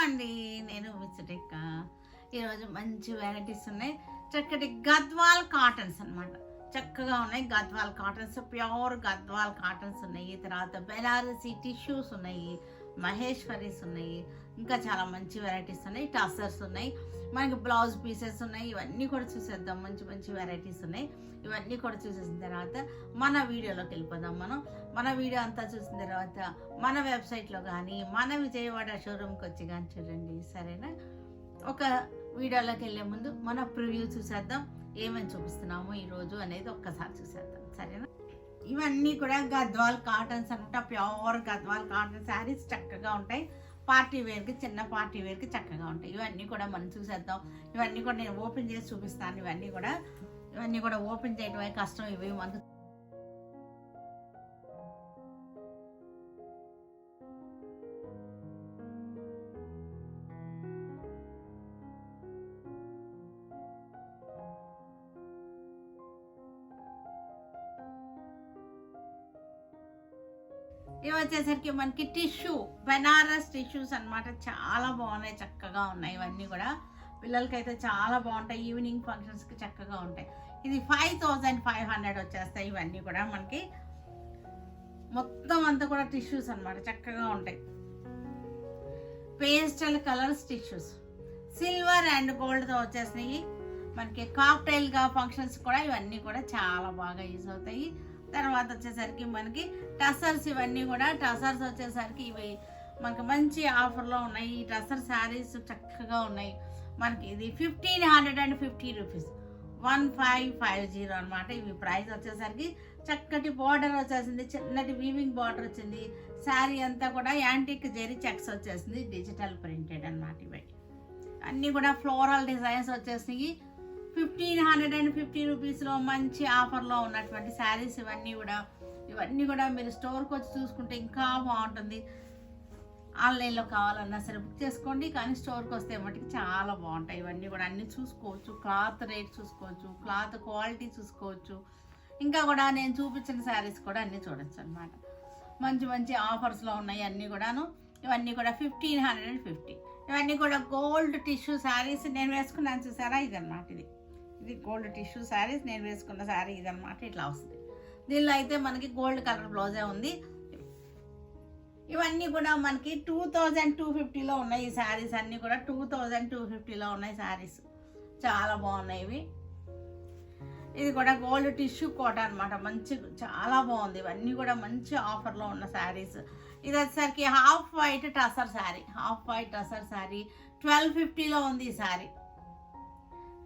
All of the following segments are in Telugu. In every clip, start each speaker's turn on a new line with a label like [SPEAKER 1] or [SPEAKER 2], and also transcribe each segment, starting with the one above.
[SPEAKER 1] అండి, నేను మిస్టేక్. ఈరోజు మంచి వెరైటీస్ ఉన్నాయి. చక్కటి గద్వాల్ కాటన్స్ అనమాట. చక్కగా ఉన్నాయి Gadwal cottons, pure Gadwal cottons ఉన్నాయి. తర్వాత బెనారసీ టిష్యూస్ ఉన్నాయి, మహేశ్వరీస్ ఉన్నాయి, ఇంకా చాలా మంచి వెరైటీస్ ఉన్నాయి. టసర్స్ ఉన్నాయి, మనకి బ్లౌజ్ పీసెస్ ఉన్నాయి. ఇవన్నీ కూడా చూసేద్దాం. మంచి మంచి వెరైటీస్ ఉన్నాయి. ఇవన్నీ కూడా చూసేసిన తర్వాత మన వీడియోలోకి వెళ్ళిపోదాం. మన వీడియో అంతా చూసిన తర్వాత మన వెబ్సైట్లో కానీ మన విజయవాడ షోరూమ్కి వచ్చి కానీ చూడండి, సరేనా? ఒక వీడియోలోకి వెళ్ళే ముందు మన ప్రివ్యూ చూసేద్దాం. ఏమేమి చూపిస్తున్నామో ఈరోజు అనేది ఒక్కసారి చూసేద్దాం, సరేనా? ఇవన్నీ కూడా గద్వాల్ కాటన్స్ అనమాట. ప్యూర్ గద్వాల్ కాటన్ శారీస్ చక్కగా ఉంటాయి. పార్టీ వేర్కి, చిన్న పార్టీ వేర్కి చక్కగా ఉంటాయి. ఇవన్నీ కూడా మనం చూసేద్దాం. ఇవన్నీ కూడా నేను ఓపెన్ చేసి చూపిస్తాను. ఇవన్నీ కూడా ఓపెన్ చేయడమే కష్టం. ఇవి మనకు ఇవి వచ్చేసరికి మనకి టిష్యూ, బెనారస్ టిష్యూస్ అనమాట. చాలా బాగున్నాయి, చక్కగా ఉన్నాయి. ఇవన్నీ కూడా పిల్లలకైతే చాలా బాగుంటాయి. ఈవినింగ్ ఫంక్షన్స్కి చక్కగా ఉంటాయి. ఇది 5500 వచ్చేస్తాయి. ఇవన్నీ కూడా మనకి మొత్తం అంతా కూడా టిష్యూస్ అనమాట. చక్కగా ఉంటాయి. Pastel colours tissues, silver and గోల్డ్తో వచ్చేసినాయి. మనకి కాక్టైల్గా ఫంక్షన్స్ కూడా ఇవన్నీ కూడా చాలా బాగా యూజ్ అవుతాయి. తర్వాత వచ్చేసరికి మనకి టసర్స్, ఇవన్నీ కూడా టసర్స్ వచ్చేసరికి ఇవి మనకి మంచి ఆఫర్లో ఉన్నాయి. ఈ టసర్ శారీస్ చక్కగా ఉన్నాయి. మనకి ఇది 1550 రూపీస్, 1550 అనమాట. ఇవి ప్రైస్ వచ్చేసరికి చక్కటి బార్డర్ వచ్చేసింది, చిన్నటి వీవింగ్ బార్డర్ వచ్చింది. శారీ అంతా కూడా యాంటిక్ జెరీ చెక్స్ వచ్చేసింది, డిజిటల్ ప్రింటెడ్ అనమాట. ఇవి అన్నీ కూడా ఫ్లోరల్ డిజైన్స్ వచ్చేసినాయి. 1550 రూపీస్లో మంచి ఆఫర్లో ఉన్నటువంటి శారీస్ ఇవన్నీ కూడా మీరు స్టోర్కి వచ్చి చూసుకుంటే ఇంకా బాగుంటుంది. ఆన్లైన్లో కావాలన్నా సరే బుక్ చేసుకోండి, కానీ స్టోర్కి వస్తే మటుకు చాలా బాగుంటాయి. ఇవన్నీ కూడా అన్నీ చూసుకోవచ్చు. క్లాత్ రేట్ చూసుకోవచ్చు, క్లాత్ క్వాలిటీ చూసుకోవచ్చు. ఇంకా కూడా నేను చూపించిన శారీస్ కూడా అన్నీ చూడొచ్చు అనమాట. మంచి మంచి ఆఫర్స్లో ఉన్నాయి అన్నీ కూడాను. ఇవన్నీ కూడా 1550. ఇవన్నీ కూడా గోల్డ్ టిష్యూ శారీస్. నేను వేసుకున్నాను చూసారా, ఇదన్నమాట. ఇది గోల్డ్ టిష్యూ శారీస్. నేను వేసుకున్న శారీ ఇదన్నమాట. ఇట్లా వస్తుంది. దీనిలో అయితే మనకి గోల్డ్ కలర్ బ్లౌజే ఉంది. ఇవన్నీ కూడా మనకి 2250లో ఉన్నాయి. ఈ శారీస్ అన్నీ కూడా 2250లో ఉన్నాయి శారీస్. చాలా బాగున్నాయి. ఇది కూడా గోల్డ్ టిష్యూ కోట అనమాట. మంచి చాలా బాగుంది. ఇవన్నీ కూడా మంచి ఆఫర్లో ఉన్న శారీస్. ఇది వచ్చేసరికి హాఫ్ వైట్ టసర్ శారీ, 1250లో ఉంది ఈ శారీ,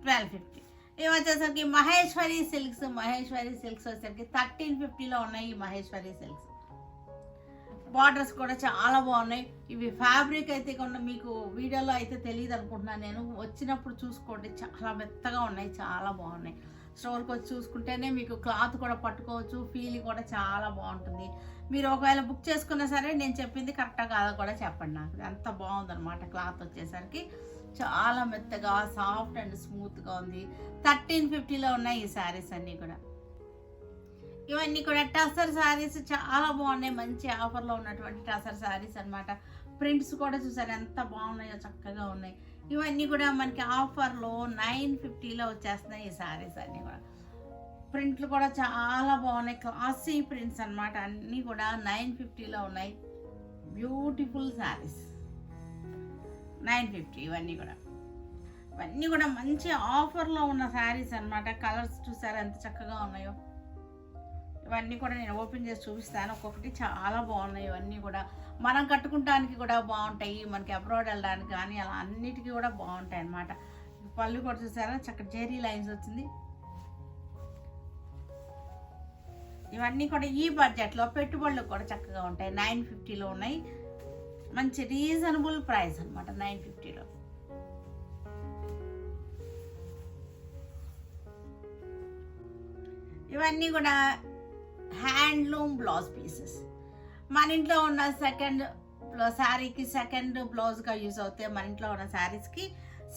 [SPEAKER 1] 1250. ఇవి వచ్చేసరికి మహేశ్వరి సిల్క్స్ వచ్చేసరికి 1350లో ఉన్నాయి. ఈ మహేశ్వరి సిల్క్స్ బార్డర్స్ కూడా చాలా బాగున్నాయి. ఇవి ఫ్యాబ్రిక్ అయితే కూడా మీకు వీడియోలో అయితే తెలియదు అనుకుంటున్నాను. నేను వచ్చినప్పుడు చూసుకోండి, చాలా మెత్తగా ఉన్నాయి, చాలా బాగున్నాయి. స్టోర్కి వచ్చి చూసుకుంటేనే మీకు క్లాత్ కూడా పట్టుకోవచ్చు. ఫీల్ కూడా చాలా బాగుంటుంది. మీరు ఒకవేళ బుక్ చేసుకున్నా సరే నేను చెప్పింది కరెక్టా కాదా కూడా చెప్పండి నాకు. అంత బాగుందన్నమాట. క్లాత్ వచ్చేసరికి చాలా మెత్తగా, సాఫ్ట్ అండ్ స్మూత్గా ఉంది. 1350లో ఉన్నాయి ఈ శారీస్ అన్నీ కూడా. ఇవన్నీ కూడా టసర్ శారీస్ చాలా బాగున్నాయి. మంచి ఆఫర్లో ఉన్నటువంటి టసర్ శారీస్ అనమాట. ప్రింట్స్ కూడా చూసారు ఎంత బాగున్నాయో, చక్కగా ఉన్నాయి. ఇవన్నీ కూడా మనకి ఆఫర్లో 950లో వచ్చేస్తున్నాయి ఈ శారీస్ అన్నీ కూడా. ప్రింట్లు కూడా చాలా బాగున్నాయి, క్లాసీ ప్రింట్స్ అనమాట. అన్నీ కూడా 950లో ఉన్నాయి. బ్యూటిఫుల్ శారీస్ 950. ఇవన్నీ కూడా మంచి ఆఫర్లో ఉన్న శారీస్ అనమాట. కలర్స్ చూసారా ఎంత చక్కగా ఉన్నాయో. ఇవన్నీ కూడా నేను ఓపెన్ చేసి చూపిస్తాను. ఒక్కొక్కటి చాలా బాగున్నాయి. ఇవన్నీ కూడా మనం కట్టుకుంటానికి కూడా బాగుంటాయి. మనకి అబ్రాడ్ వెళ్ళడానికి కానీ అలా అన్నిటికీ కూడా బాగుంటాయి అన్నమాట. పళ్ళు కూడా చూసారా చక్కటి జెరీ లైన్స్ వచ్చింది. ఇవన్నీ కూడా ఈ బడ్జెట్లో పెట్టుబడులు కూడా చక్కగా ఉంటాయి. 950లో ఉన్నాయి. మంచి రీజనబుల్ ప్రైస్ అనమాట 950లో. ఇవన్నీ కూడా హ్యాండ్లూమ్ బ్లౌజ్ పీసెస్. మన ఇంట్లో ఉన్న శారీకి సెకండ్ బ్లౌజ్గా యూజ్ అవుతాయి. మన ఇంట్లో ఉన్న శారీస్కి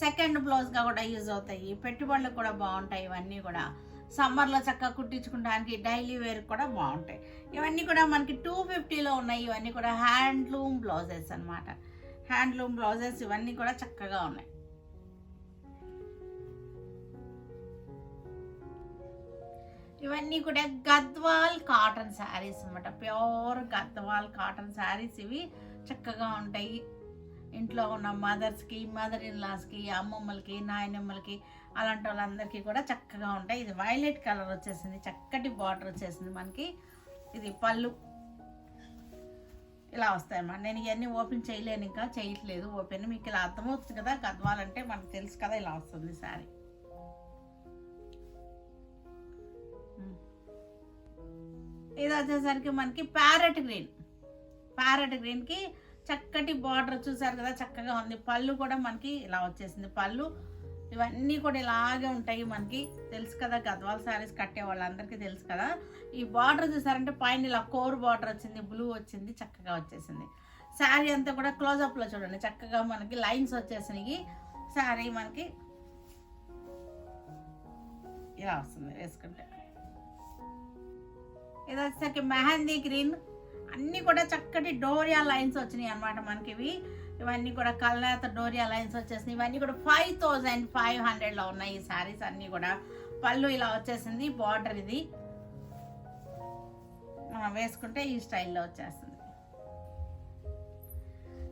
[SPEAKER 1] సెకండ్ బ్లౌజ్గా కూడా యూజ్ అవుతాయి. పెట్టుబడులు కూడా బాగుంటాయి. ఇవన్నీ కూడా సమ్మర్లో చక్కగా కుట్టించుకోవడానికి, డైలీ వేర్ కూడా బాగుంటాయి. ఇవన్నీ కూడా మనకి 250లో ఉన్నాయి. ఇవన్నీ కూడా హ్యాండ్లూమ్ బ్లౌజెస్ అనమాట. హ్యాండ్లూమ్ బ్లౌజెస్ ఇవన్నీ కూడా చక్కగా ఉన్నాయి. ఇవన్నీ కూడా గద్వాల్ కాటన్ శారీస్ అనమాట. ప్యూర్ గద్వాల్ కాటన్ శారీస్ ఇవి చక్కగా ఉంటాయి. ఇంట్లో ఉన్న మదర్స్కి, మదర్ ఇన్ లాస్కి, అమ్మమ్మలకి, నాయనమ్మలకి అలాంటి వాళ్ళందరికీ కూడా చక్కగా ఉంటాయి. ఇది వైలెట్ కలర్ వచ్చేసింది, చక్కటి బార్డర్ వచ్చేసింది మనకి. ఇది పళ్ళు ఇలా వస్తాయి అన్నమాట. నేను ఇవన్నీ ఓపెన్ చేయలేను, ఇంకా చేయట్లేదు ఓపెన్. మీకు ఇలా అర్థమవుతుంది కదా, గద్వాల్ అంటే మనకు తెలుసు కదా. ఇలా వస్తుంది శారీ. ఇది వచ్చేసరికి మనకి ప్యారెట్ గ్రీన్కి చక్కటి బార్డర్ చూసారు కదా, చక్కగా ఉంది. పళ్ళు కూడా మనకి ఇలా వచ్చేసింది. పళ్ళు ఇవన్నీ కూడా ఇలాగే ఉంటాయి మనకి. తెలుసు కదా, గద్వాల్ శారీస్ కట్టే వాళ్ళందరికీ తెలుసు కదా. ఈ బార్డర్ చూసారంటే పైన ఇలా కోర్ బార్డర్ వచ్చింది, బ్లూ వచ్చింది, చక్కగా వచ్చేసింది. శారీ అంతా కూడా క్లోజప్లో చూడండి, చక్కగా మనకి లైన్స్ వచ్చేసినాయి. శారీ మనకి ఇలా వస్తుంది వేసుకుంటే. ఇది వచ్చేసరికి మెహందీ గ్రీన్, అన్నీ కూడా చక్కటి డోరియా లైన్స్ వచ్చినాయి అనమాట మనకి. ఇవన్నీ కూడా కల్నేత డోరియా లైన్స్ వచ్చేసినాయి. ఇవన్నీ కూడా 5500లో ఉన్నాయి ఈ శారీస్ అన్నీ కూడా. పళ్ళు ఇలా వచ్చేసింది, బార్డర్ ఇది మనం వేసుకుంటే ఈ స్టైల్లో వచ్చేస్తుంది.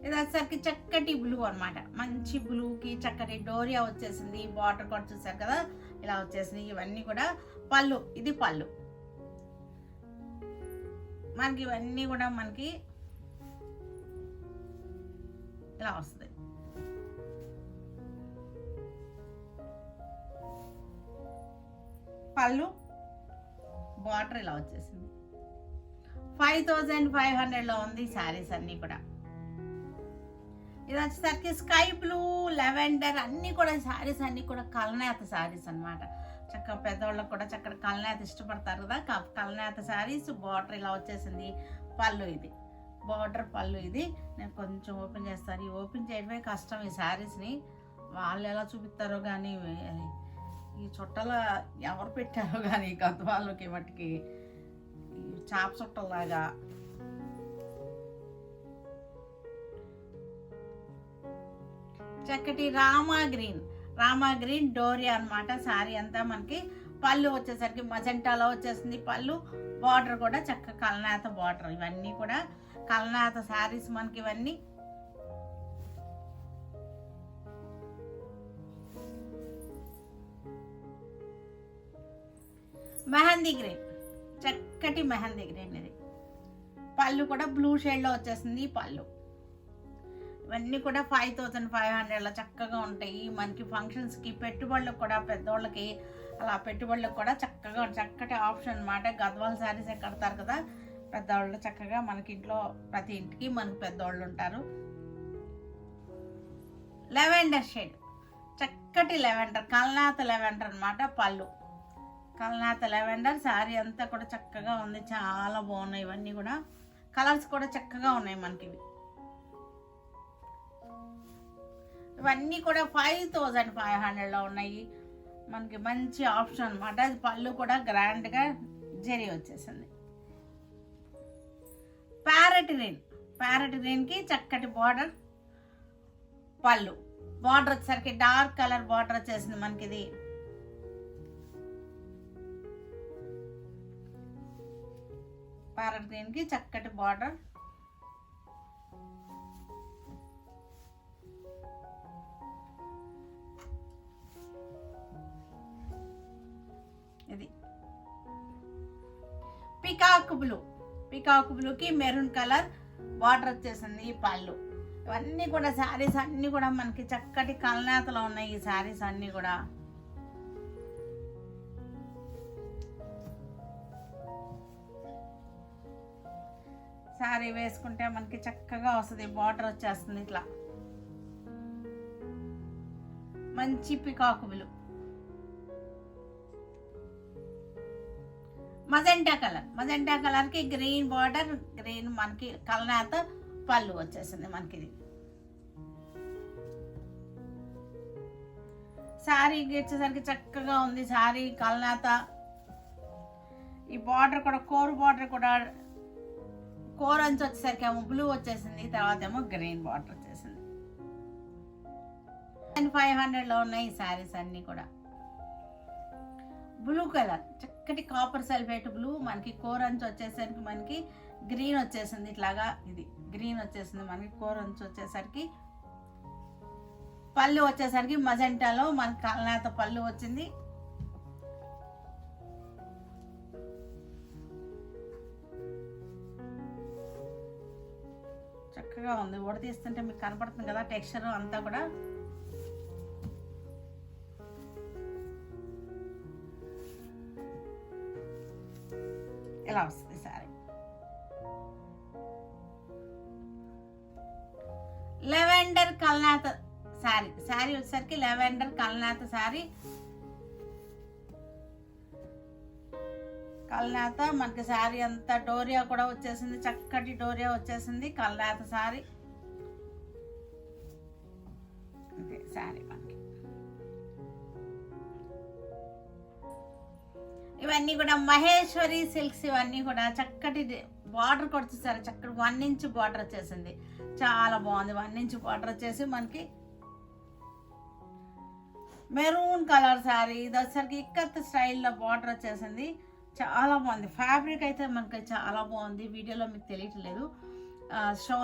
[SPEAKER 1] ఇది వచ్చేసరికి చక్కటి బ్లూ అనమాట. మంచి బ్లూకి చక్కటి డోరియా వచ్చేసింది. బార్డర్ కూడా చూసారు కదా, ఇలా వచ్చేసింది. ఇవన్నీ కూడా పళ్ళు, ఇది పళ్ళు మనకి. ఇవన్నీ కూడా మనకి ఇలా వస్తుంది. పళ్ళు బార్డర్ ఇలా వచ్చేసింది. 5500లో ఉంది శారీస్ అన్నీ కూడా. ఇది వచ్చేసరికి స్కై బ్లూ, లెవెండర్ అన్నీ కూడా శారీస్ అన్నీ కూడా కల్నేత శారీస్ అనమాట. చక్కగా పెద్దవాళ్ళకి కూడా చక్కగా కల్నేత ఇష్టపడతారు కదా, కల్నేత శారీస్. బార్డర్ ఇలా వచ్చేసింది. పళ్ళు ఇది బార్డర్, పళ్ళు ఇది. నేను కొంచెం ఓపెన్ చేస్తాను. ఈ ఓపెన్ చేయడమే కష్టం ఈ శారీస్ని. వాళ్ళు ఎలా చూపిస్తారో కానీ, ఈ చుట్టల ఎవరు పెట్టారో కానీ గద్వాళ్ళకి మట్టుకి చాప చుట్టలాగా. చక్కటి రామా గ్రీన్ డోరియా అనమాట శారీ అంతా మనకి. పళ్ళు వచ్చేసరికి మజెంటాలో వచ్చేసింది పళ్ళు. బార్డర్ కూడా చక్క కల్నేత బార్డర్. ఇవన్నీ కూడా కల్నేత శారీస్ మనకి ఇవన్నీ. మెహందీ గ్రీన్, చక్కటి మెహందీ గ్రీన్ ఇది. పళ్ళు కూడా బ్లూ షేడ్లో వచ్చేసింది పళ్ళు. ఇవన్నీ కూడా 5500లో చక్కగా ఉంటాయి మనకి. ఫంక్షన్స్కి, పెట్టుబడులకు కూడా, పెద్దవాళ్ళకి అలా పెట్టుబడులకు కూడా చక్కగా చక్కటి ఆప్షన్ అనమాట. గద్వాల్ శారీసే కడతారు కదా పెద్దవాళ్ళు. చక్కగా మనకి ఇంట్లో ప్రతి ఇంటికి మనకి పెద్దవాళ్ళు ఉంటారు. లెవెండర్ షేడ్, చక్కటి లెవెండర్, కల్నేత లెవెండర్ అనమాట. పళ్ళు కల్నేత లెవెండర్. శారీ అంతా కూడా చక్కగా ఉంది, చాలా బాగున్నాయి. ఇవన్నీ కూడా కలర్స్ కూడా చక్కగా ఉన్నాయి మనకి. ఇవన్నీ కూడా 5500లో ఉన్నాయి మనకి. మంచి ఆప్షన్ అనమాట. అది పళ్ళు కూడా గ్రాండ్గా జరీ వచ్చేసింది. ప్యారెట్ గ్రీన్కి చక్కటి బార్డర్. పళ్ళు బార్డర్ వచ్చేసరికి డార్క్ కలర్ బార్డర్ వచ్చేసింది మనకి. ఇది ప్యారెట్ గ్రీన్కి చక్కటి బార్డర్. ఇది పికాక్ బ్లూకి మెరూన్ కలర్ బార్డర్ వచ్చేసింది. పళ్ళు ఇవన్నీ కూడా శారీస్ అన్నీ కూడా మనకి చక్కటి కల్నేతలో ఉన్నాయి ఈ శారీస్ అన్నీ కూడా. శారీ వేసుకుంటే మనకి చక్కగా వస్తుంది. బార్డర్ వచ్చేస్తుంది ఇట్లా. మంచి పికాక్ బ్లూ, మజెంటా కలర్కి గ్రీన్ బార్డర్, గ్రీన్ మనకి కల్నేత పళ్ళు వచ్చేసింది మనకి. ఇది శారీ వచ్చేసరికి చక్కగా ఉంది శారీ కల్నేత. ఈ బార్డర్ కూడా కోర్ బార్డర్ కూడా, కోర్ అంచు వచ్చేసరికి ఏమో బ్లూ వచ్చేసింది, తర్వాత ఏమో గ్రీన్ బార్డర్ వచ్చేసింది. 500లో ఉన్నాయి ఈ శారీస్ అన్నీ కూడా. బ్లూ కలర్ చక్కటి కాపర్ సల్ఫేట్ బ్లూ, మనకి కోరంచు వచ్చేసరికి మనకి గ్రీన్ వచ్చేసింది, ఇట్లాగా ఇది గ్రీన్ వచ్చేసింది మనకి. కోరంచు వచ్చేసరికి పళ్ళు వచ్చేసరికి మజెంటాలో మనకి కల్నాత పళ్ళు వచ్చింది. చక్కగా ఉంది, తీస్తుంటే మీకు కనపడుతుంది కదా టెక్స్చర్ అంతా కూడా. ఇలా వస్తుంది సారీ. లెవెండర్ కల్నాత శారీ, శారీ వచ్చేసరికి లెవెండర్ కల్నాత శారీ. కల్నాత మనకి శారీ అంతా డోరియా కూడా వచ్చేసింది, చక్కటి డోరియా వచ్చేసింది కల్నాత శారీ. అంతే శారీ మనకి. ఇవన్నీ కూడా మహేశ్వరి సిల్క్స్, ఇవన్నీ కూడా చక్కటి బార్డర్ కూడా చూసారు, చక్కటి 1 ఇంచ్ బార్డర్ వచ్చేసింది, చాలా బాగుంది. 1 ఇంచ్ బార్డర్ వచ్చేసి మనకి మెరూన్ కలర్ శారీ. ఇది వచ్చేసరికి ఇక్కత్ స్టైల్లో బార్డర్ వచ్చేసింది, చాలా బాగుంది. ఫ్యాబ్రిక్ అయితే మనకి చాలా బాగుంది, వీడియోలో మీకు తెలియట్లేదు.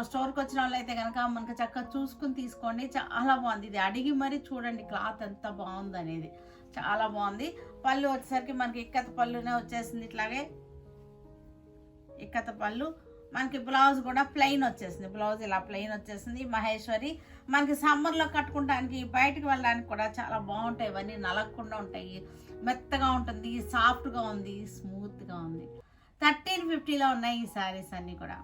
[SPEAKER 1] స్టోర్కి వచ్చిన వాళ్ళు అయితే కనుక మనకి చక్కగా చూసుకుని తీసుకోండి, చాలా బాగుంది. ఇది అడిగి మరీ చూడండి క్లాత్ ఎంత బాగుంది అనేది, చాలా బాగుంది. పళ్ళు వచ్చేసరికి మనకి ఇక్కత పళ్ళునే వచ్చేసింది, ఇట్లాగే ఇక్కత పళ్ళు. మనకి బ్లౌజ్ కూడా ప్లెయిన్ వచ్చేసింది, బ్లౌజ్ ఇలా ప్లెయిన్ వచ్చేసింది. మహేశ్వరి మనకి సమ్మర్లో కట్టుకోవడానికి, బయటకు వెళ్ళడానికి కూడా చాలా బాగుంటాయి. ఇవన్నీ నలగకుండా ఉంటాయి, మెత్తగా ఉంటుంది, సాఫ్ట్గా ఉంది, స్మూత్గా ఉంది. 1350లో ఉన్నాయి ఈ శారీస్ అన్నీ కూడా.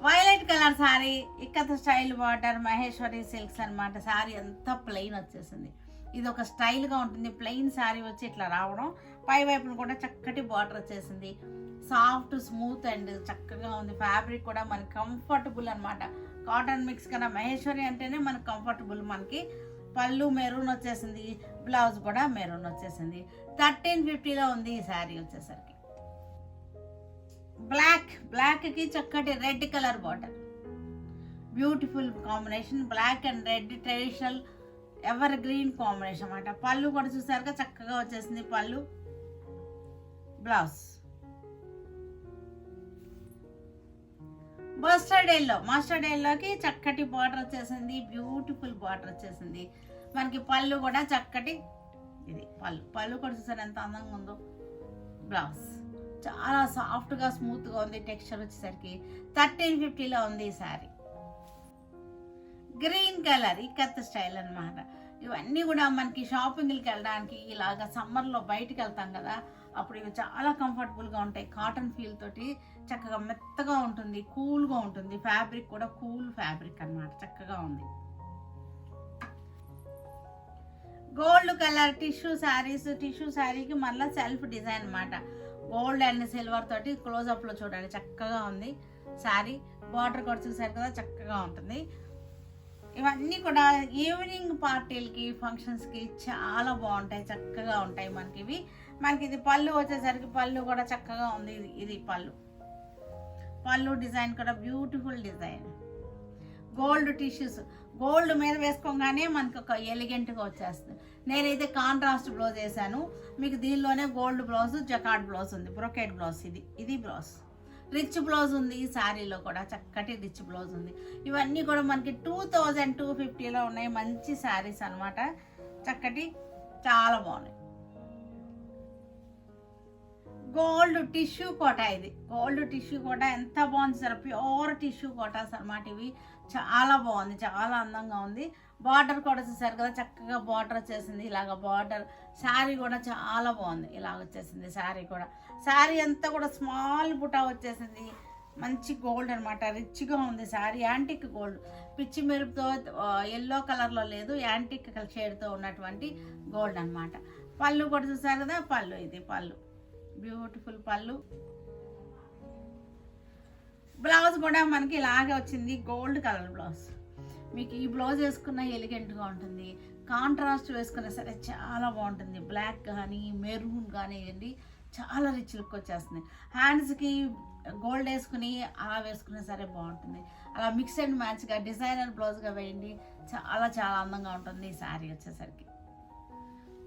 [SPEAKER 1] Violet colour sari, ఇక్కత style border, Maheshwari silks అనమాట. శారీ అంతా ప్లెయిన్ వచ్చేసింది. ఇది ఒక స్టైల్గా ఉంటుంది, ప్లెయిన్ శారీ వచ్చి ఇట్లా రావడం, పై వైపున కూడా చక్కటి బార్డర్ వచ్చేసింది. సాఫ్ట్ స్మూత్ అండ్ చక్కగా ఉంది. ఫ్యాబ్రిక్ కూడా మనకి కంఫర్టబుల్ అనమాట, కాటన్ మిక్స్ కన్నా మహేశ్వరి అంటేనే మనకు కంఫర్టబుల్. మనకి పళ్ళు మెరూన్ వచ్చేసింది, బ్లౌజ్ కూడా మెరూన్ వచ్చేసింది. 1350లో ఉంది ఈ శారీ వచ్చేసరికి. బ్లాక్కి చక్కటి red colour border, beautiful combination. Black and red traditional evergreen combination అన్నమాట. పళ్ళు కూడా చూసారుగా చక్కగా వచ్చేసింది పళ్ళు. బ్లౌజ్ మస్టర్డ్ ఎల్లోకి చక్కటి బార్డర్ వచ్చేసింది, బ్యూటిఫుల్ బార్డర్ వచ్చేసింది. మనకి పళ్ళు కూడా చక్కటి, ఇది పళ్ళు కూడా చూసారు ఎంత అందంగా ఉందో. బ్లౌజ్ చాలా సాఫ్ట్గా స్మూత్గా ఉంది, టెక్స్చర్ వచ్చేసరికి. 1350లో ఉంది ఈ sari. Green colour ikat style అనమాట. ఇవన్నీ కూడా మనకి షాపింగ్కి వెళ్ళడానికి, ఇలాగా సమ్మర్లో బయటికి వెళ్తాం కదా, అప్పుడు ఇవి చాలా కంఫర్టబుల్గా ఉంటాయి. కాటన్ ఫీల్ తోటి చక్కగా మెత్తగా ఉంటుంది, కూల్గా ఉంటుంది. ఫ్యాబ్రిక్ కూడా కూల్ ఫ్యాబ్రిక్ అనమాట, చక్కగా ఉంది. Gold colour tissue saris. Tissue శారీకి మళ్ళీ సెల్ఫ్ డిజైన్ అనమాట. గోల్డ్ అండ్ సిల్వర్ తోటి క్లోజప్లో చూడండి చక్కగా ఉంది శారీ. బార్డర్ కూడా చూసారు కదా చక్కగా ఉంటుంది. ఇవన్నీ కూడా ఈవినింగ్ పార్టీలకి, ఫంక్షన్స్కి చాలా బాగుంటాయి, చక్కగా ఉంటాయి మనకి ఇవి. మనకి ఇది పళ్ళు వచ్చేసరికి పళ్ళు కూడా చక్కగా ఉంది. ఇది పళ్ళు డిజైన్ కూడా beautiful design. Gold tissues, gold మీద వేసుకోగానే మనకి ఒక ఎలిగెంట్గా వచ్చేస్తుంది. నేనైతే కాంట్రాస్ట్ బ్లౌజ్ వేసాను, మీకు దీనిలోనే గోల్డ్ బ్లౌజ్, జకార్డ్ బ్లౌజ్ ఉంది, బ్రొకెట్ బ్లౌజ్. ఇది బ్లౌజ్, రిచ్ బ్లౌజ్ ఉంది. ఈ శారీలో కూడా చక్కటి రిచ్ బ్లౌజ్ ఉంది. ఇవన్నీ కూడా మనకి 2250లో ఉన్నాయి. మంచి శారీస్ అనమాట, చక్కటి, చాలా బాగున్నాయి. గోల్డ్ టిష్యూ కోట. ఇది గోల్డ్ టిష్యూ కోట ఎంత బాగుంది సార్, ప్యూర్ టిష్యూ కోటాస్ అనమాట ఇవి. చాలా బాగుంది, చాలా అందంగా ఉంది. బార్డర్ కూడా చూసారు కదా చక్కగా బార్డర్ వచ్చేసింది, ఇలాగ బార్డర్. శారీ కూడా చాలా బాగుంది, ఇలాగ వచ్చేసింది శారీ కూడా. శారీ అంతా కూడా స్మాల్ బుటా వచ్చేసింది, మంచి గోల్డ్ అనమాట, రిచ్గా ఉంది శారీ. యాంటిక్ గోల్డ్, పిచ్చి మెరుపుతో ఎల్లో కలర్లో లేదు, యాంటిక్ షేడ్తో ఉన్నటువంటి గోల్డ్ అనమాట. పళ్ళు కూడా చూసారు కదా, పళ్ళు, ఇది పళ్ళు, బ్యూటిఫుల్ పళ్ళు. బ్లౌజ్ కూడా మనకి ఇలాగే వచ్చింది, గోల్డ్ కలర్ బ్లౌజ్. మీకు ఈ బ్లౌజ్ వేసుకున్న ఎలిగెంట్గా ఉంటుంది, కాంట్రాస్ట్ వేసుకున్నా సరే చాలా బాగుంటుంది. బ్లాక్ కానీ మెరూన్ కానీ ఇవ్వండి, చాలా రిచ్ లుక్ వచ్చేస్తుంది. హ్యాండ్స్కి గోల్డ్ వేసుకుని అలా వేసుకున్నా సరే బాగుంటుంది. అలా మిక్స్ అండ్ మ్యాచ్గా డిజైనర్ బ్లౌజ్గా వేయండి, చాలా చాలా అందంగా ఉంటుంది ఈ శారీ వచ్చేసరికి.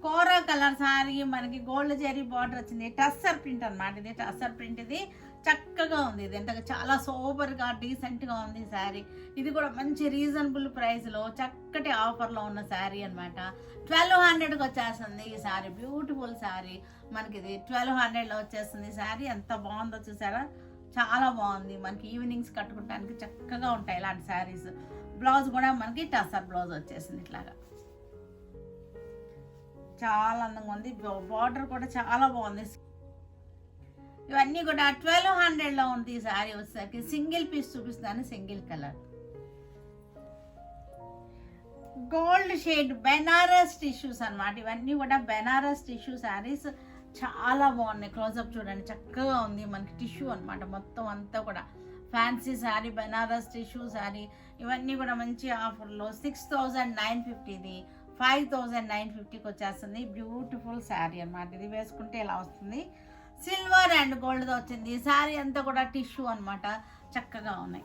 [SPEAKER 1] కోరా కలర్ శారీ మనకి గోల్డ్ జెరీ బార్డర్ వచ్చింది. టస్సర్ ప్రింట్ అనమాట, ఇది టస్సర్ ప్రింట్. ఇది చక్కగా ఉంది, ఇది ఎంత చాలా సూపర్గా డీసెంట్గా ఉంది శారీ. ఇది కూడా మంచి రీజనబుల్ ప్రైస్లో చక్కటి ఆఫర్లో ఉన్న శారీ అనమాట. 1200కి వచ్చేస్తుంది ఈ శారీ. బ్యూటిఫుల్ శారీ మనకి, ఇది 1200లో వచ్చేస్తుంది శారీ. ఎంత బాగుందో చూసారా, చాలా బాగుంది. మనకి ఈవినింగ్స్ కట్టుకోవడానికి చక్కగా ఉంటాయి ఇలాంటి శారీస్. బ్లౌజ్ కూడా మనకి టస్సర్ బ్లౌజ్ వచ్చేసింది ఇట్లాగా, చాలా అందంగా ఉంది. బార్డర్ కూడా చాలా బాగుంది. ఇవన్నీ కూడా 1200లో ఉంది ఈ శారీ వచ్చేసరికి. సింగిల్ పీస్ చూపిస్తాను, single colour gold shade Banaras tissues అనమాట. ఇవన్నీ కూడా బెనారస్ టిష్యూ శారీస్, చాలా బాగున్నాయి. క్లోజప్ చూడండి, చక్కగా ఉంది. మనకి టిష్యూ అనమాట మొత్తం అంతా కూడా. Fancy sari, Banaras tissue sari. ఇవన్నీ కూడా మంచి ఆఫర్లో 6950, ఇది 5950కి వచ్చేస్తుంది. బ్యూటిఫుల్ శారీ అనమాట. ఇది వేసుకుంటే ఇలా వస్తుంది. సిల్వర్ అండ్ గోల్డ్తో వచ్చింది. శారీ అంతా కూడా టిష్యూ అనమాట, చక్కగా ఉన్నాయి.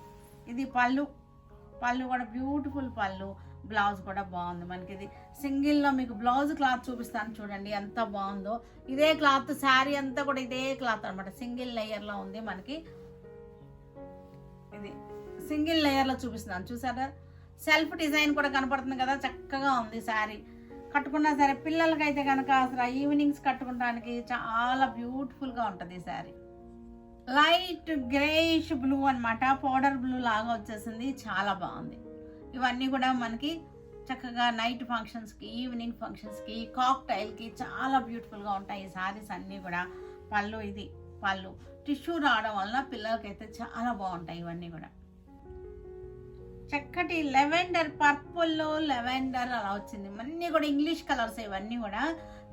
[SPEAKER 1] ఇది పళ్ళు, పళ్ళు కూడా బ్యూటిఫుల్ పళ్ళు. బ్లౌజ్ కూడా బాగుంది మనకి. ఇది సింగిల్లో మీకు బ్లౌజ్ క్లాత్ చూపిస్తాను చూడండి ఎంత బాగుందో. ఇదే క్లాత్ శారీ అంతా కూడా ఇదే క్లాత్ అనమాట, సింగిల్ లేయర్లో ఉంది మనకి. ఇది సింగిల్ లేయర్లో చూపిస్తున్నాను చూసారా, సెల్ఫ్ డిజైన్ కూడా కనపడుతుంది కదా, చక్కగా ఉంది శారీ. కట్టుకున్నా సరే పిల్లలకైతే కనుక అసలు ఈవినింగ్స్ కట్టుకోవడానికి చాలా బ్యూటిఫుల్గా ఉంటుంది ఈ శారీ. లైట్ గ్రేయిష్ బ్లూ అనమాట, పౌడర్ బ్లూ లాగా వచ్చేసింది, చాలా బాగుంది. ఇవన్నీ కూడా మనకి చక్కగా నైట్ ఫంక్షన్స్కి, ఈవినింగ్ ఫంక్షన్స్కి, కాక్టైల్కి చాలా బ్యూటిఫుల్గా ఉంటాయి ఈ శారీస్ అన్నీ కూడా. పళ్ళు, ఇది పళ్ళు టిష్యూ రావడం వలన పిల్లలకైతే చాలా బాగుంటాయి ఇవన్నీ కూడా. చక్కటి లెవెండర్, పర్పుల్లో లెవెండర్ అలా వచ్చింది. అన్నీ కూడా ఇంగ్లీష్ కలర్స్, ఇవన్నీ కూడా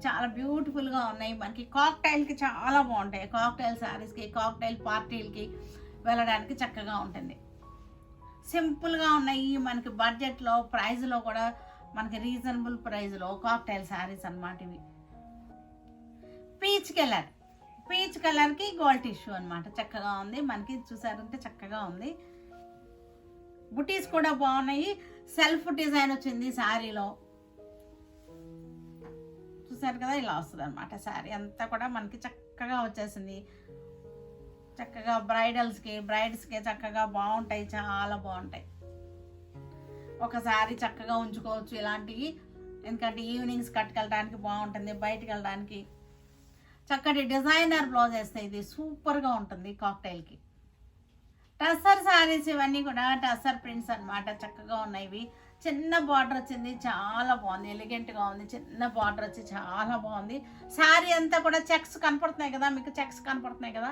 [SPEAKER 1] చాలా బ్యూటిఫుల్గా ఉన్నాయి మనకి. కాక్టైల్కి చాలా బాగుంటాయి. కాక్టైల్ శారీస్కి, కాక్టైల్ పార్టీలకి వెళ్ళడానికి చక్కగా ఉంటుంది. సింపుల్గా ఉన్నాయి మనకి, బడ్జెట్లో ప్రైస్లో కూడా మనకి రీజనబుల్ ప్రైస్లో కాక్టైల్ శారీస్ అన్నమాట ఇవి. పీచ్ కలర్, పీచ్ కలర్కి గోల్డ్ టిష్యూ అనమాట, చక్కగా ఉంది మనకి. చూసారంటే చక్కగా ఉంది. బుటీస్ కూడా బాగున్నాయి. సెల్ఫ్ డిజైన్ వచ్చింది శారీలో, చూసారు కదా, ఇలా వస్తుంది అనమాట శారీ అంతా కూడా మనకి. చక్కగా వచ్చేసింది, చక్కగా బ్రైడ్స్కి చక్కగా బాగుంటాయి, చాలా బాగుంటాయి. ఒకసారి చక్కగా ఉంచుకోవచ్చు ఇలాంటివి, ఎందుకంటే ఈవినింగ్స్ కట్టుకెళ్ళడానికి బాగుంటుంది, బయటకు వెళ్ళడానికి. చక్కటి డిజైనర్ బ్లౌజ్ వేస్తే ఇది సూపర్గా ఉంటుంది కాక్టైల్కి. టస్సర్ శారీస్ ఇవన్నీ కూడా టస్సర్ ప్రింట్స్ అనమాట, చక్కగా ఉన్నాయి. ఇవి చిన్న బార్డర్ వచ్చింది, చాలా బాగుంది, ఎలిగెంట్గా ఉంది. చిన్న బార్డర్ వచ్చి చాలా బాగుంది. శారీ అంతా కూడా చెక్స్ కనపడుతున్నాయి కదా మీకు, చెక్స్ కనపడుతున్నాయి కదా.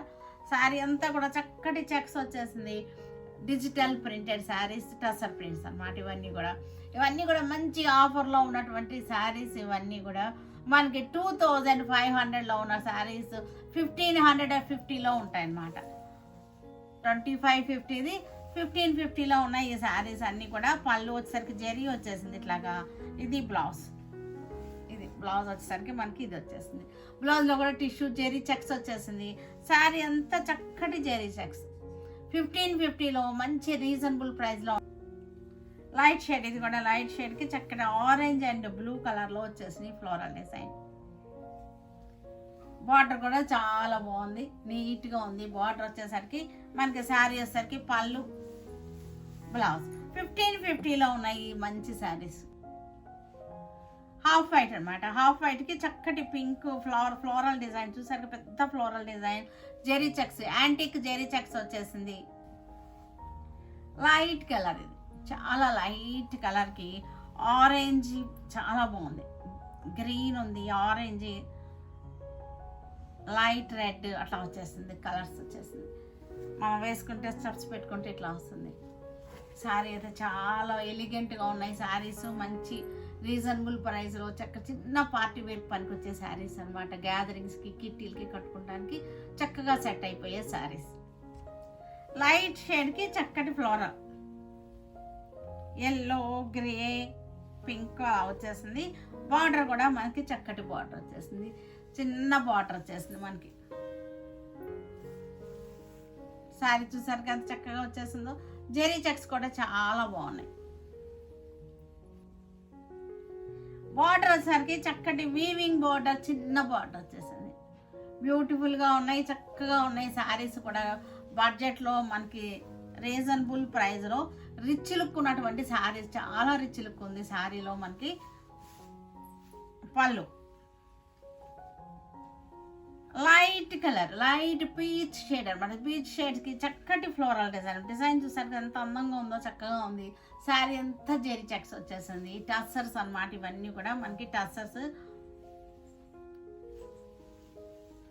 [SPEAKER 1] శారీ అంతా కూడా చక్కటి చెక్స్ వచ్చేసింది. Digital printed saris, tussar prints అనమాట ఇవన్నీ కూడా మంచి ఆఫర్లో ఉన్నటువంటి శారీస్. ఇవన్నీ కూడా మనకి 2500లో ఉన్న శారీస్ 1550లో ఉంటాయన్నమాట. 2550ది 1550లో ఉన్నాయి ఈ శారీస్ అన్నీ కూడా. పళ్ళు వచ్చేసరికి జరీ వచ్చేసింది ఇట్లాగా. ఇది బ్లౌజ్, ఇది బ్లౌజ్ వచ్చేసరికి మనకి ఇది వచ్చేసింది. బ్లౌజ్లో కూడా టిష్యూ జరీ చెక్స్ వచ్చేసింది. శారీ అంతా చక్కటి జరీ చెక్స్. 1550లో మంచి రీజనబుల్ ప్రైస్లో. లైట్ షేడ్, ఇది కూడా లైట్ షేడ్కి చక్కటి ఆరెంజ్ అండ్ బ్లూ కలర్లో వచ్చేసింది ఫ్లోరల్ డిజైన్. బార్డర్ కూడా చాలా బాగుంది, నీట్గా ఉంది. బార్డర్ వచ్చేసరికి మనకి శారీ వచ్చేసరికి పళ్ళు, బ్లౌజ్. 1550లో ఉన్నాయి మంచి శారీస్. హాఫ్ వైట్ అనమాట, హాఫ్ వైట్కి చక్కటి పింక్ ఫ్లోరల్ డిజైన్, చూసారు పెద్ద floral design. Zari checks, antique zari checks వచ్చేసింది. లైట్ కలర్, ఇది చాలా లైట్ కలర్కి ఆరెంజ్ చాలా బాగుంది. గ్రీన్ ఉంది, ఆరెంజ్, లైట్ రెడ్ అట్లా వచ్చేస్తుంది, కలర్స్ వచ్చేసింది. మనం వేసుకుంటే స్టెప్స్ పెట్టుకుంటే ఇట్లా వస్తుంది. శారీ అయితే చాలా ఎలిగెంట్గా ఉన్నాయి శారీస్. మంచి రీజనబుల్ ప్రైస్లో చిన్న పార్టీ వేర్ పనికి వచ్చే శారీస్ అనమాట. గ్యాదరింగ్స్కి, కిట్టీలకి కట్టుకోవడానికి చక్కగా సెట్ అయిపోయే శారీస్. లైట్ షేడ్కి చక్కటి ఫ్లోరల్, ఎల్లో, గ్రే, పింక్ వచ్చేసింది. బార్డర్ కూడా మనకి చక్కటి బార్డర్ వచ్చేసింది, చిన్న బార్డర్ వచ్చేసింది మనకి. శారీ చూసారికి ఎంత చక్కగా వచ్చేసిందో. జెరీ చెక్స్ కూడా చాలా బాగున్నాయి. బార్డర్ వచ్చేసరికి చక్కటి వీవింగ్ బార్డర్, చిన్న బార్డర్ వచ్చేసింది. బ్యూటిఫుల్గా ఉన్నాయి, చక్కగా ఉన్నాయి. శారీస్ కూడా బడ్జెట్లో మనకి రీజనబుల్ ప్రైస్లో రిచ్ లుక్ ఉన్నటువంటి శారీస్, చాలా రిచ్ లుక్ ఉంది శారీలో. మనకి పళ్ళు light colour, light peach shade అనమాట. పీచ్ షేడ్కి చక్కటి ఫ్లోరల్ డిజైన్ చూసారు ఎంత అందంగా ఉందో, చక్కగా ఉంది. శారీ అంతా జెరీ చెక్స్ వచ్చేసింది. టస్సర్స్ అనమాట ఇవన్నీ కూడా మనకి టస్సర్స్.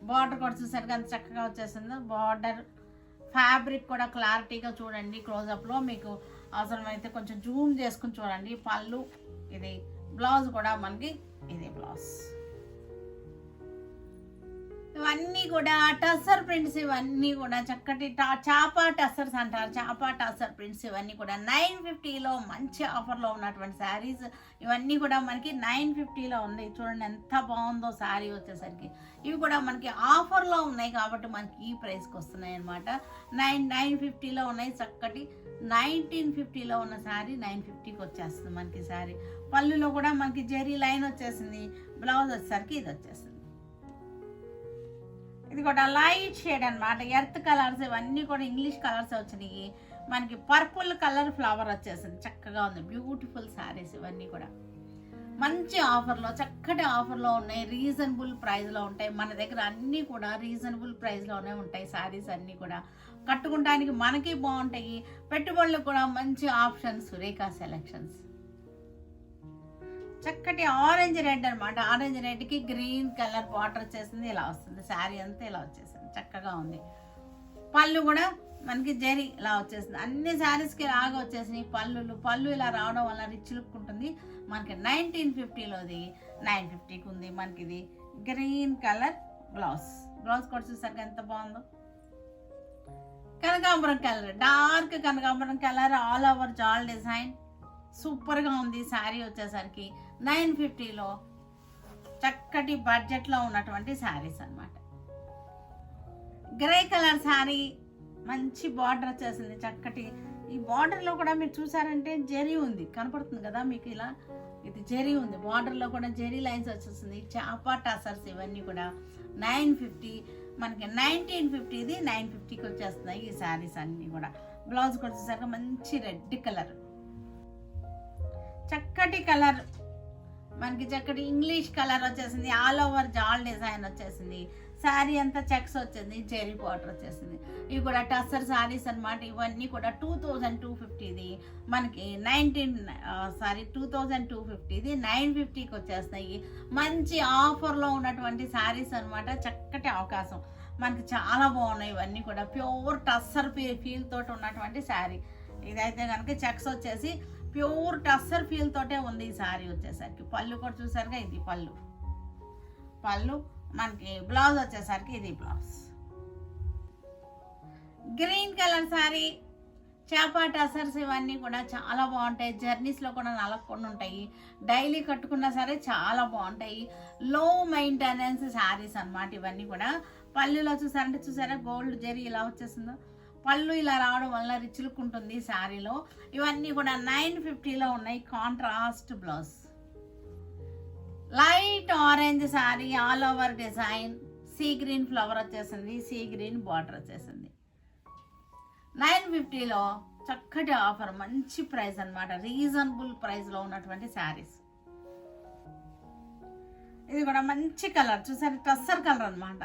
[SPEAKER 1] బార్డర్ కూడా చూసారు ఎంత చక్కగా వచ్చేసిందో. బార్డర్ ఫ్యాబ్రిక్ కూడా క్లారిటీగా చూడండి. క్లోజప్లో మీకు అవసరమైతే కొంచెం జూమ్ చేసుకుని చూడండి. పళ్ళు ఇది, బ్లౌజ్ కూడా మనకి ఇది బ్లౌజ్. ఇవన్నీ కూడా టస్సర్ ప్రింట్స్, ఇవన్నీ కూడా చక్కటి చాపా టస్సర్స్ అంటారు. చాపా టస్సర్ ప్రింట్స్ ఇవన్నీ కూడా 950లో మంచి ఆఫర్లో ఉన్నటువంటి శారీస్. ఇవన్నీ కూడా మనకి 950లో ఉన్నాయి. చూడండి ఎంత బాగుందో శారీ వచ్చేసరికి. ఇవి కూడా మనకి ఆఫర్లో ఉన్నాయి కాబట్టి మనకి ఈ ప్రైస్కి వస్తున్నాయి అనమాట. 950లో ఉన్నాయి. చక్కటి 1950లో ఉన్న శారీ 950కి వచ్చేస్తుంది మనకి శారీ. పళ్ళులో కూడా మనకి జెరీ లైన్ వచ్చేసింది. బ్లౌజ్ వచ్చేసరికి ఇది వచ్చేసింది. ఇది కూడా లైట్ షేడ్ అనమాట. ఎర్త్ కలర్స్ ఇవన్నీ కూడా ఇంగ్లీష్ కలర్స్ వచ్చినాయి. మనకి పర్పుల్ కలర్ ఫ్లవర్ వచ్చేసింది. చక్కగా ఉంది. బ్యూటిఫుల్ శారీస్ ఇవన్నీ కూడా మంచి ఆఫర్లో, చక్కటి ఆఫర్లో ఉన్నాయి. రీజనబుల్ ప్రైస్లో ఉంటాయి. మన దగ్గర అన్నీ కూడా రీజనబుల్ ప్రైస్లోనే ఉంటాయి శారీస్ అన్నీ కూడా. కట్టుకోవడానికి మనకి బాగుంటాయి. పెట్టుబడులకు కూడా మంచి ఆప్షన్స్, సురేఖ సెలెక్షన్స్. చక్కటి ఆరెంజ్ రెడ్ అనమాట. ఆరెంజ్ రెడ్కి గ్రీన్ కలర్ బార్డర్ వచ్చేసింది. ఇలా వస్తుంది శారీ అంతా, ఇలా వచ్చేసింది. చక్కగా ఉంది. పళ్ళు కూడా మనకి జెరీ ఇలా వచ్చేసింది. అన్ని శారీస్కి ఇలాగా వచ్చేసినాయి పళ్ళు ఇలా రావడం వల్ల రిచ్ లుక్ ఉంటుంది. మనకి 1950లోది 950కి ఉంది. మనకి ఇది గ్రీన్ కలర్ బ్లౌజ్ కూడా చూసాక ఎంత బాగుందో. కనకాంబరం కలర్, డార్క్ కనకాంబరం కలర్, ఆల్ ఓవర్ జాల్ డిజైన్ సూపర్గా ఉంది. శారీ వచ్చేసరికి 950లో చక్కటి బడ్జెట్లో ఉన్నటువంటి శారీస్ అనమాట. గ్రే కలర్ శారీ, మంచి బార్డర్ వచ్చేసింది. చక్కటి ఈ బార్డర్లో కూడా మీరు చూసారంటే జెరీ ఉంది, కనపడుతుంది కదా మీకు. ఇలా ఇది జెరీ ఉంది. బార్డర్లో కూడా జెరీ లైన్స్ వచ్చేసింది. చాపా టసర్స్ ఇవన్నీ కూడా 950. మనకి 1950ది 950కి వచ్చేస్తున్నాయి ఈ శారీస్ అన్నీ కూడా. బ్లౌజ్ కూడా చూసాక మంచి రెడ్ కలర్, చక్కటి కలర్, మనకి చక్కటి ఇంగ్లీష్ కలర్ వచ్చేసింది. ఆల్ ఓవర్ జాల్ డిజైన్ వచ్చేసింది. శారీ అంతా చెక్స్ వచ్చింది. జెరీ బార్డర్ వచ్చేసింది. ఇవి కూడా టస్సర్ శారీస్ అనమాట. ఇవన్నీ కూడా 2250ది మనకి 2250ది 950కి వచ్చేస్తాయి. మంచి ఆఫర్లో ఉన్నటువంటి శారీస్ అనమాట. చక్కటి అవకాశం, మనకి చాలా బాగున్నాయి. ఇవన్నీ కూడా ప్యూర్ టస్సర్ ఫీల్ తోటి ఉన్నటువంటి శారీ. ఇదైతే కనుక చెక్స్ వచ్చేసి ప్యూర్ టస్సర్ ఫీల్ తోటే ఉంది ఈ శారీ వచ్చేసరికి. పళ్ళు కూడా చూసారుగా, ఇది పళ్ళు మనకి. బ్లౌజ్ వచ్చేసరికి ఇది బ్లౌజ్. గ్రీన్ కలర్ శారీ, చాపా టసర్స్ ఇవన్నీ కూడా చాలా బాగుంటాయి. జర్నీస్లో కూడా నలగకుండా ఉంటాయి. డైలీ కట్టుకున్నా సరే చాలా బాగుంటాయి. లో మెయింటెనెన్స్ శారీస్ అనమాట ఇవన్నీ కూడా. పళ్ళులో చూసారా గోల్డ్ జెరీ ఇలా వచ్చేసిందో. పళ్ళు ఇలా రావడం వల్ల రిచ్ లుక్ ఉంటుంది శారీలో. ఇవన్నీ కూడా 950లో ఉన్నాయి. Contrast blouse, light orange sari, all over design, sea green flower వచ్చేసింది. సీ గ్రీన్ బార్డర్ వచ్చేసింది. 950లో చక్కటి ఆఫర్, మంచి ప్రైస్ అనమాట. రీజనబుల్ ప్రైస్లో ఉన్నటువంటి శారీస్. ఇది కూడా మంచి కలర్ చూసారు, టస్సర్ కలర్ అనమాట.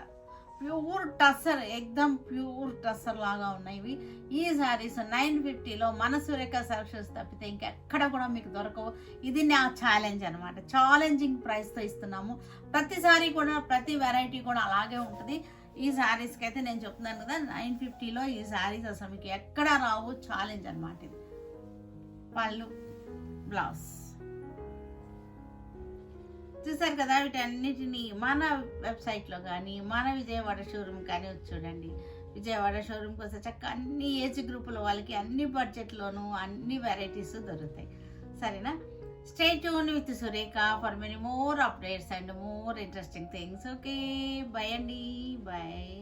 [SPEAKER 1] ప్యూర్ టస్సర్, ఎక్దమ్ ప్యూర్ టస్సర్ లాగా ఉన్నాయి ఈ శారీస్. 950లో మన సురేఖ సెలక్షన్స్ తప్పితే ఇంకెక్కడ కూడా మీకు దొరకవు. ఇది నా ఛాలెంజ్ అనమాట. ఛాలెంజింగ్ ప్రైస్తో ఇస్తున్నాము. ప్రతి శారీ కూడా, ప్రతి వెరైటీ కూడా అలాగే ఉంటుంది. ఈ శారీస్కి అయితే నేను చెప్తున్నాను కదా, 950లో ఈ శారీస్ అసలు మీకు ఎక్కడా రావు. ఛాలెంజ్ అనమాట ఇది. పళ్ళు, బ్లౌజ్ చూసారు కదా. వీటన్నిటిని మన వెబ్సైట్లో కానీ, మన విజయవాడ షోరూమ్ కానీ వచ్చి చూడండి. విజయవాడ షోరూమ్కి వస్తే చక్క అన్ని ఏజ్ గ్రూపుల వాళ్ళకి అన్ని బడ్జెట్లోనూ అన్ని వెరైటీస్ దొరుకుతాయి. సరేనా? Stay tune with Surekha for many more updates and more interesting things. Okay, by అండి, బై.